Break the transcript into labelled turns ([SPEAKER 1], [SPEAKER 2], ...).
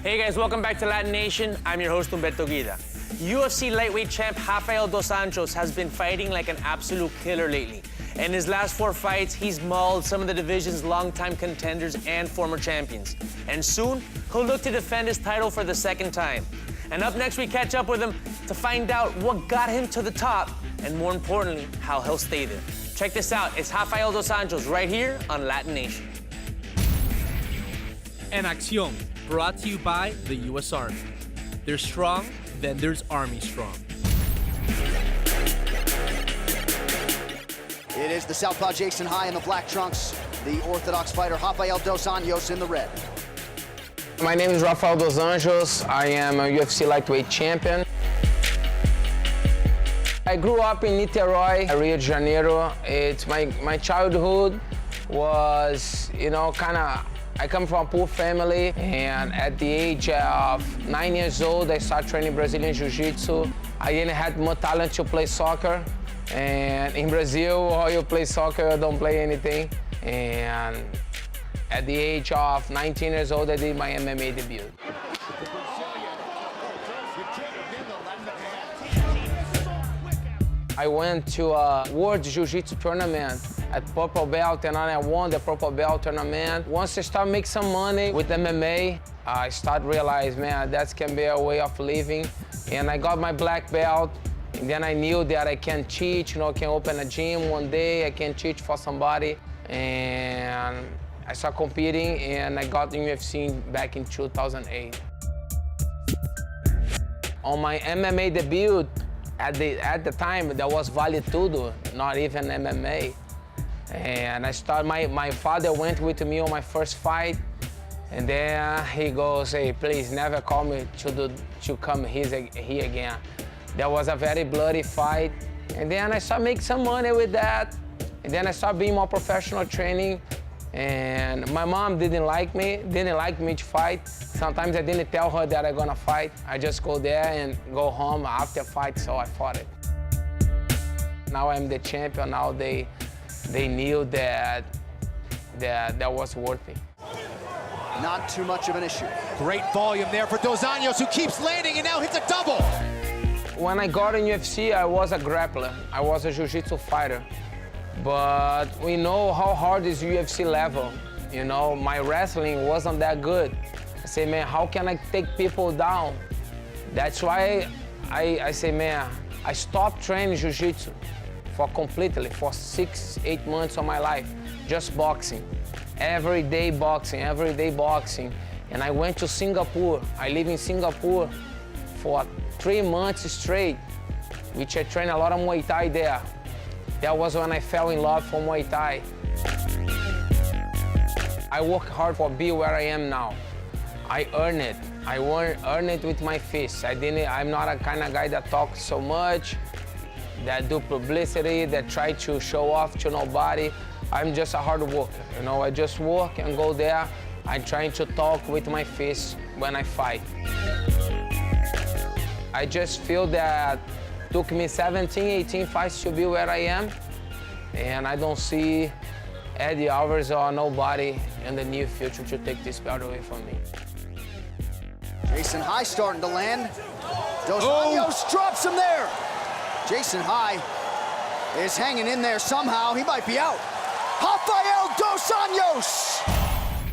[SPEAKER 1] Hey guys, welcome back to LatiNation. I'm your host, Humberto Guida. UFC lightweight champ Rafael Dos Anjos has been fighting like an absolute killer lately. In his last 4 fights, he's mauled some of the division's longtime contenders and former champions. And soon, he'll look to defend his title for the 2nd time. And up next, we catch up with him to find out what got him to the top, and more importantly, how he'll stay there. Check this out, it's Rafael Dos Anjos right here on LatiNation.
[SPEAKER 2] En Acción, brought to you by the U.S. Army. There's strong, then there's Army strong.
[SPEAKER 3] It is the Southpaw Jason High in the black trunks, the orthodox fighter Rafael Dos Anjos in the red.
[SPEAKER 4] My name is Rafael Dos Anjos. I am a UFC lightweight champion. I grew up in Niterói, Rio de Janeiro. It's my childhood was, I come from a poor family, and at the age of 9 years old, I started training Brazilian Jiu-Jitsu. I didn't have more talent to play soccer, and in Brazil, all you play soccer, you don't play anything. And at the age of 19 years old, I did my MMA debut. I went to a World Jiu-Jitsu tournament at Purple Belt, and I won the Purple Belt tournament. Once I started making some money with MMA, I started realizing, man, that can be a way of living. And I got my black belt, and then I knew that I can teach, I can open a gym one day, I can teach for somebody. And I started competing, and I got in UFC back in 2008. On my MMA debut, at the time, there was Vale Tudo, not even MMA. And I started, my father went with me on my first fight, and then he goes, hey, please never call me to come here again. That was a very bloody fight. And then I started making some money with that. And then I started being more professional training. And my mom didn't like me to fight. Sometimes I didn't tell her that I'm gonna fight. I just go there and go home after fight, so I fought it. Now I'm the champion. Now they knew that was worth it.
[SPEAKER 3] Not too much of an issue.
[SPEAKER 5] Great volume there for Dos Anjos, who keeps landing and now hits a double.
[SPEAKER 4] When I got in UFC, I was a grappler. I was a jiu-jitsu fighter. But we know how hard is UFC level. My wrestling wasn't that good. I say, man, how can I take people down? That's why I say, man, I stopped training jiu-jitsu for 6-8 months of my life, just boxing. Every day boxing. And I went to Singapore. I live in Singapore for 3 months straight, which I trained a lot of Muay Thai there. That was when I fell in love for Muay Thai. I work hard for be where I am now. I earn it. I earn it with my fists. I'm not a kind of guy that talks so much, that do publicity, that try to show off to nobody. I'm just a hard worker. I just work and go there. I'm trying to talk with my fists when I fight. I just feel that took me 17, 18 fights to be where I am, and I don't see Eddie Alvarez or nobody in the near future to take this belt away from me.
[SPEAKER 3] Jason High starting to land. Dos Anjos drops him there. Jason High is hanging in there somehow. He might be out. Rafael Dos Anjos!